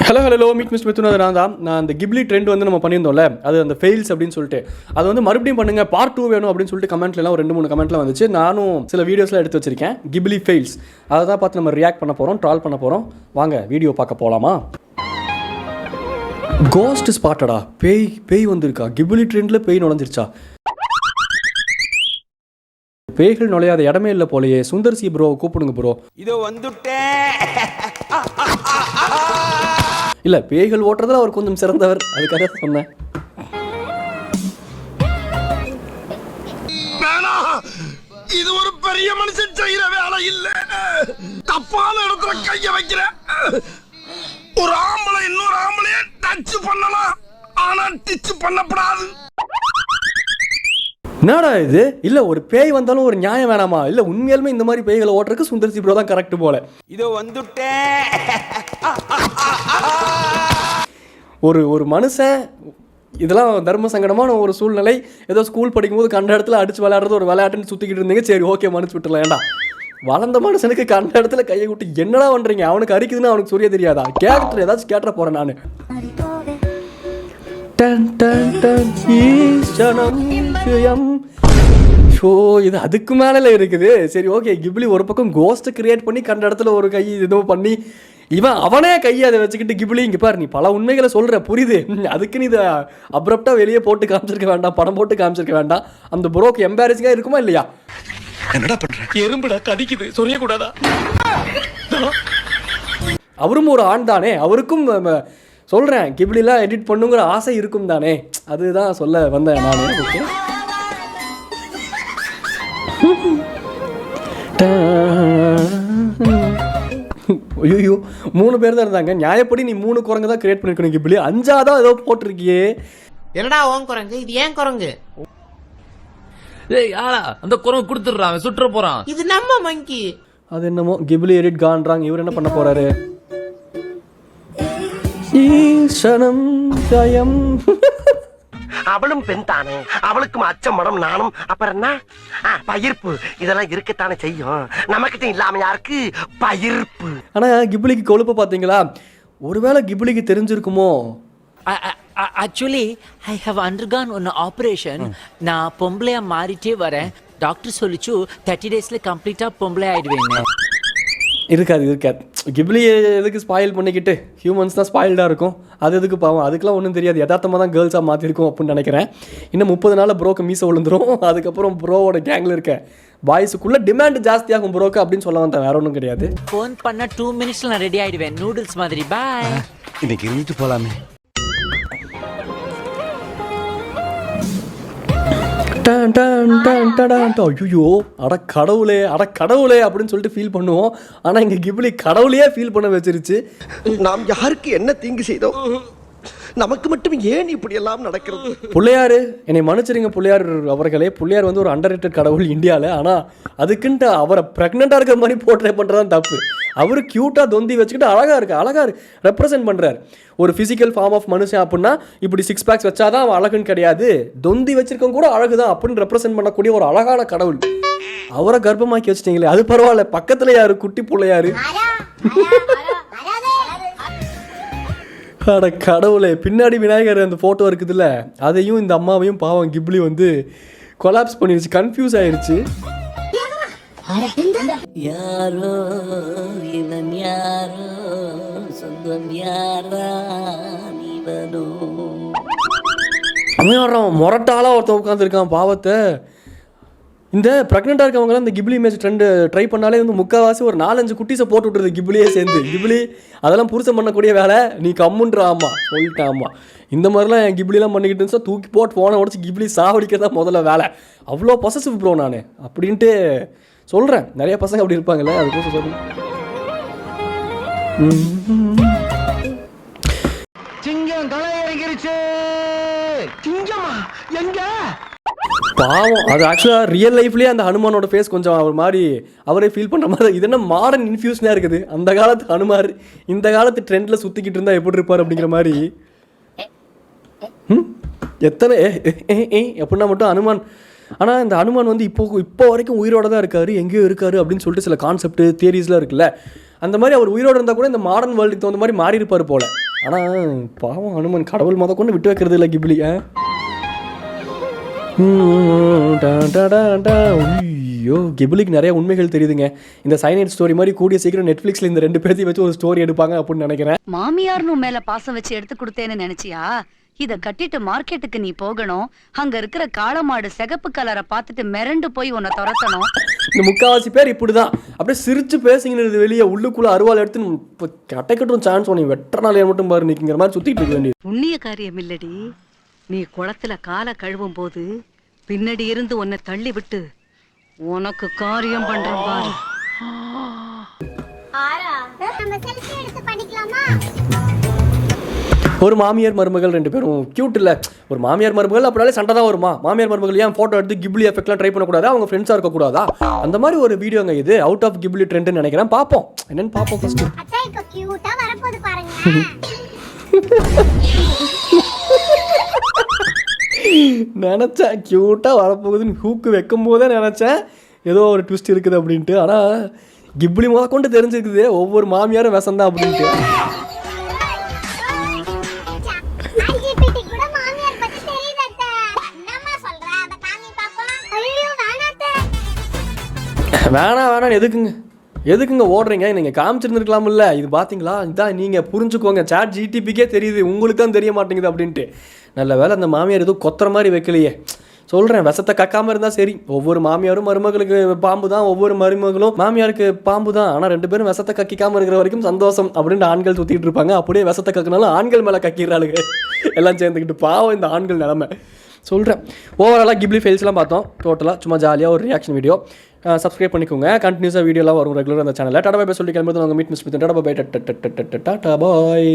Hello meet miss மித்துனது நான் அந்த Ghibli trend வந்து நம்ம பண்ணியிருந்தோம்ல, அது அந்த ஃபெயில்ஸ் அப்படின்னு சொல்லிட்டு அது வந்து மறுபடியும் பண்ணுங்க, பார்ட் 2 வேணும் அப்படின்னு சொல்லிட்டு கமெண்ட்லாம் ஒரு 2-3 கமெண்ட்லாம் வந்துச்சு. நானும் சில வீடியோஸ்லாம் எடுத்து வச்சிருக்கேன் கிப்லி ஃபெயில்ஸ். அதை தான் பார்த்து நம்ம ரியாக்ட் பண்ண போகிறோம், ட்ரால் பண்ண போகிறோம். வாங்க வீடியோ பார்க்க போகலாமா? கோஸ்ட் ஸ்பாட்டடா, பேய் வந்திருக்கா? கிப்லி ட்ரெண்டில் பேய் நுழைஞ்சிருச்சா? பேய்கள் நுழையாத இடமே இல்லை போலயே. சுந்தர் சி ப்ரோ கூப்பிடுங்க ப்ரோ. இதோ வந்துட்டேன். இல்லை, பேய்கள் ஓட்டுறதுல அவர் கொஞ்சம் சிறந்தவர், அதுக்காக சொன்னேன். இது ஒரு பெரிய மனுஷன் செய்யற வேலை இல்ல. தப்பான இடத்துல கைய வைக்கிற. ஒரு ஆம்பளை இன்னொரு ஆம்பளைய டச் பண்ணலாம், ஆனா டிச் பண்ணப்படாது. என்னடா இது? இல்லை, ஒரு பேய் வந்தாலும் ஒரு நியாயம் வேணாமா? இல்லை, உண்மையாலுமே இந்த மாதிரி பேய்களை ஓட்டுறதுக்கு சுந்தர் சி ப்ரோ தான் கரெக்ட் போல. இதோ வந்துட்டேன். ஒரு மனுஷன் இதெல்லாம் தர்ம சங்கடமான ஒரு சூழ்நிலை. ஏதோ ஸ்கூல் படிக்கும்போது கண்ட இடத்துல அடிச்சு விளையாடுறது ஒரு விளையாட்டுன்னு சுற்றிக்கிட்டு இருந்தீங்க. சரி, ஓகே, மனுச்சு விட்டுலாம். ஏண்டா வளர்ந்த மனுஷனுக்கு கண்ட இடத்துல கையை விட்டு என்னடா பண்ணுறீங்க? அவனுக்கு அரிக்குதுன்னு அவனுக்கு சொல்லிய தெரியாதா? கேரக்டர் ஏதாச்சும் கேட்டுற போகிறேன் நான். ஷோ, இது அதுக்கு மேலே இருக்குது. சரி, ஓகே, கிப்லி ஒரு பக்கம் கோஸ்ட் கிரியேட் பண்ணி கண்ட இடத்துல ஒரு கை இதுவும் பண்ணி அவனே கையை அதை வச்சுக்கிட்டு கிப்லி இங்கே பாரு, நீ பல உண்மைகளை சொல்கிற, புரியுது, அதுக்குன்னு இதை அப்ரப்டாக வெளியே போட்டு காமிச்சிருக்க வேண்டாம், படம் போட்டு காமிச்சிருக்க வேண்டாம். அந்த ப்ரோக்கு எம்பாரசிங்காக இருக்குமா இல்லையா? என்னடா பண்ற? எறும்புடா கடிக்குது, சொல்லக்கூடாதா? அவரும் ஒரு ஆண் தானே, அவருக்கும் சொல்கிறேன் கிப்லிலாம் எடிட் பண்ணுங்கிற ஆசை இருக்கும் தானே, அதுதான் சொல்ல வந்தேன் நான். ஓகே, ஐயோ 3 பேர் தான் இருந்தாங்க. நியாயப்படி நீ 3 குரங்கு தான் கிரியேட் பண்ணிருக்கணும் கிப்லி. 5ஆவதா ஏதோ போட்டிருக்கியே. என்னடா உன் குரங்கு? இது ஏன் குரங்கு? ஏய் யாரா அந்த குரங்கு கொடுத்துடுறான், சுற்ற போறான். இது நம்ம மங்கி. அது என்னமோ கிப்லி எடிட் காண்றாங்க. இவர் என்ன பண்ண போறாரு? ஈசனம் ஜயம். அவளும் பெண் தானே, அவளுக்கும் அச்சம் மடம் நானும். அப்புறம் என்ன பயிர்ப்பு இதெல்லாம் இருக்கத்தானே செய்யும். நமக்கிட்ட இல்லாம யாருக்கு பயிர்ப்பு? ஆனா கிப்லிக்கு கொழுப்பு பாத்தீங்களா? ஒருவேளை கிப்லிக்கு தெரிஞ்சிருக்குமோ? Actually I have undergone one operation. நான் பொம்பளையா மாறிட்டே வரேன். டாக்டர் சொல்லிச்சு 30 daysல கம்ப்ளீட்டா பொம்பளை ஆயிடுவேன்னு. இருக்காது. கிப்லி எதுக்கு ஸ்பாயில் பண்ணிக்கிட்டு? ஹியூமன்ஸ் தான் ஸ்பாயில்டாக இருக்கும். அது எதுக்கு பாவம்? அதுக்கெலாம் ஒன்றும் தெரியாது. யதார்த்தமாக தான் கேர்ள்ஸாக மாற்றிருக்கும் அப்படின்னு நினைக்கிறேன். இன்னும் 30 நாளில் ப்ரோக்கு மீசை விழுந்துரும். அதுக்கப்புறம் ப்ரோவோட கேங்கில் இருக்க பாய்ஸுக்குள்ளே டிமாண்ட் ஜாஸ்தியாகும் ப்ரோக்கு அப்படின்னு சொல்ல வந்தேன், வேற ஒன்றும் கிடையாது. ஃபோன் பண்ண 2 minutesல நான் ரெடி ஆயிடுவேன், நூடுல்ஸ் மாதிரி. பாய். இன்னைக்கு இருந்துட்டு போலாமே. ஐயோ, அட கடவுளே அப்படின்னு சொல்லிட்டு ஃபீல் பண்ணுவோம். ஆனால் இங்கே கிப்லி கடவுளையே ஃபீல் பண்ண வச்சிருச்சு. நாம் யாருக்கு என்ன தீங்கு செய்தோம்? நமக்கு மட்டும் ஏன் இப்படி எல்லாம் நடக்கிறது? பிள்ளையாரு, என்னை மன்னிச்சிருங்க பிள்ளையார் அவர்களே. பிள்ளையார் வந்து ஒரு அண்டர்ரேட்டட் கடவுள் இந்தியாவில். ஆனால் அதுக்குன்ட்டு அவரை ப்ரெக்னெண்ட்டாக இருக்கிற மாதிரி போர்ட்ரே பண்ணுறதான் தப்பு. அவர் க்யூட்டாக தொந்தி வச்சுக்கிட்டு அழகாக ரெப்ரசென்ட் பண்ணுறார். ஒரு ஃபிசிக்கல் ஃபார்ம் ஆஃப் மனுஷன் அப்படின்னா இப்படி 6 packs வச்சாதான் அவன் அழகுன்னு கிடையாது, தொந்தி வச்சிருக்கவங்க கூட அழகுதான் அப்படின்னு ரெப்ரசென்ட் பண்ணக்கூடிய ஒரு அழகான கடவுள். அவரை கர்ப்பமாக்கி வச்சிட்டீங்களே, அது பரவாயில்ல. பக்கத்தில் யாரு? குட்டி பிள்ளையாரு. அட கடவுளே, பின்னாடி விநாயகர் அந்த ஃபோட்டோ இருக்குதுல்ல, அதையும் இந்த அம்மாவையும் பாவம் கிப்லி வந்து கொலாப்ஸ் பண்ணிருச்சு, கன்ஃபியூஸ் ஆயிருச்சு. யாரோ இவன் யாரோ, சொந்தம் யாரா நீவனோ. அவன் மொரட்டாலாம் ஒருத்தன் உட்காந்துருக்கான் பாவத்தை. இந்த ப்ரெக்னெண்ட்டாக இருக்கவங்களாம் இந்த கிப்லி இமேஜ் ட்ரை பண்ணாலே வந்து முக்கால்வாசி ஒரு 4-5 குட்டீஸை போட்டு விட்டுருது கிப்லியே சேர்ந்து. கிப்லி அதெல்லாம் புருஷன் பண்ணக்கூடிய வேலை, நீ கம்முன்ற. ஆமாம் சொல்லிட்டேன். ஆமாம், இந்த மாதிரிலாம் என் கிப்லிலாம் பண்ணிக்கிட்டு இருந்துச்சா தூக்கி போட்டு ஃபோனை உடச்சி கிப்லி சாவடிக்கிறதா முதல்ல வேலை. அவ்வளோ பொசசிவ் ப்ரோ நான் அப்படின்ட்டு சொல்கிறேன். நிறைய பசங்க அப்படி இருப்பாங்கல்ல, அதுக்கோசம் சொல்கிறேன். சிங்கம் களை இறங்கிருச்சு. சிங்கமா எங்க? பாவம், அது ஆக்சுவலாக ரியல் லைஃப்லேயே அந்த ஹனுமானோட ஃபேஸ் கொஞ்சம் அவர் மாதிரி அவரே ஃபீல் பண்ணுற மாதிரி. இது என்ன மாடர்ன் இன்ஃபியூஷனாக இருக்குது? அந்த காலத்து ஹனுமார் இந்த காலத்து ட்ரெண்டில் சுற்றிக்கிட்டு இருந்தால் எப்படி இருப்பார் அப்படிங்கிற மாதிரி. எத்தனை எப்படின்னா மட்டும் ஹனுமான் ஆனால் இந்த அனுமான் வந்து இப்போ வரைக்கும் உயிரோட தான் இருக்காரு, எங்கேயோ இருக்காரு அப்படின்னு சொல்லிட்டு சில கான்செப்ட் தியரிஸ்லாம் இருக்குல்ல, அந்த மாதிரி அவர் உயிரோடு இருந்தால் கூட இந்த மாடர்ன் வேர்ல்டுக்கு தகுந்த மாதிரி மாறி இருப்பார் போல. ஆனால் பாவம் அனுமன் கடவுள் மொதல் கொண்டு விட்டு வைக்கிறது இல்லை கிப்லி. ஐயோ, கிப்லிக்கு நிறைய உண்மைகள் தெரியுதுங்க. இந்த சைனைட் ஸ்டோரி மாதிரி கூடிய சீக்கிரம் நெட்ஃப்ளிக்ஸில் இந்த 2 பேர்த்தையும் வச்சு ஒரு ஸ்டோரி எடுப்பாங்க அப்படின்னு நினைக்கிறேன். மாமியார்னு மேல பாசம் வச்சு எடுத்து கொடுத்தேன்னு நினைச்சியா? இத கட்டிட்டு மார்க்கெட்டுக்கு நீ போகணும். அங்க இருக்கிற காளமாடு சிகப்பு கலரை பார்த்துட்டு மிரண்டு போய் உன்னை துரத்தணும். இந்த முக்காவாசி பேர் இப்படிதான் அப்படியே சிரிச்சு பேசிங்கிறது வெளியே, உள்ளுக்குள்ள அருவாள் எடுத்து கட்டைக்கட்டும் சான்ஸ் உனக்கு வெட்டனாலே மட்டும் பாரு நிற்கிற மாதிரி சுத்திட்டு இருக்க வேண்டியது. புண்ணிய காரியம் இல்லடி. நீ குளத்துல காலை கழுவும் போது பின்னாடி இருந்து உன்னை தள்ளி விட்டு உனக்கு காரியம் பண்றேன் பாரு. ஒரு மாமியார் மருமகள் 2 பேரும் கியூட் இல்லை. ஒரு மாமியார் மருமகள் அப்படினாலே சண்டை தான் வருமா? மாமியார் மருமகள் ஏன் ஃபோட்டோ எடுத்து கிப்லி எஃபெக்ட்லாம் ட்ரை பண்ணக்கூடாது, அவங்க ஃப்ரெண்ட்ஸாக இருக்கக்கூடாதா? அந்த மாதிரி ஒரு வீடியோங்க இது. அவுட் ஆஃப் கிப்லி ட்ரெண்ட்னு நினைக்கிறேன். பார்ப்போம் என்னன்னு பார்ப்போம் ஃபர்ஸ்ட். நினச்சேன் க்யூட்டாக வரப்போகுதுன்னு ஹூக்கு வைக்கும் போதே நினச்சேன் ஏதோ ஒரு ட்விஸ்ட் இருக்குது அப்படின்ட்டு. ஆனால் கிப்லி முதல் கொண்டு தெரிஞ்சுக்குது ஒவ்வொரு மாமியாரும் விஷந்தான் அப்படின்ட்டு. வேணாம் எதுக்குங்க ஓடுறீங்க? நீங்கள் காமிச்சிருந்துருக்கலாம்ல. இது பார்த்தீங்களா, இதான் நீங்கள் புரிஞ்சுக்கோங்க. சாட் ஜிடிபிக்கே தெரியுது, உங்களுக்கு தான் தெரிய மாட்டேங்குது அப்படின்ட்டு. நல்ல வேலை அந்த மாமியார் எதுவும் கொத்துற மாதிரி வைக்கலையே. சொல்கிறேன், விஷத்தை கக்காமல் இருந்தால் சரி. ஒவ்வொரு மாமியாரும் மருமகளுக்கு பாம்பு தான், ஒவ்வொரு மருமகளும் மாமியாருக்கு பாம்பு தான். ஆனால் 2 பேரும் விஷத்தை கக்கிக்காமல் இருக்கிற வரைக்கும் சந்தோஷம் அப்படின்னு ஆண்கள் சுற்றிட்டு இருப்பாங்க. அப்படியே விஷத்தை கக்கினாலும் ஆண்கள் மேலே கக்கிறாளுங்க எல்லாம் சேர்ந்துக்கிட்டு. பாவம் இந்த ஆண்கள் நிலமை. சொல்கிறேன், ஓவராலாக கிப்லி ஃபெயில்ஸ்லாம் பார்த்தோம். டோட்டலாக சும்மா ஜாலியாக ஒரு ரியாக்ஷன் வீடியோ. சப்ஸ்கிரைப் பண்ணிக்கோங்க. கண்டினியூஸாக வீடியோலாம் வரும் ரெகுலராக அந்த சேனலில். டாடா பாய் சொல்லி கிளம்புறது. நாங்கள் மீட் மிஸ் பண்ணி டாடா பாய்.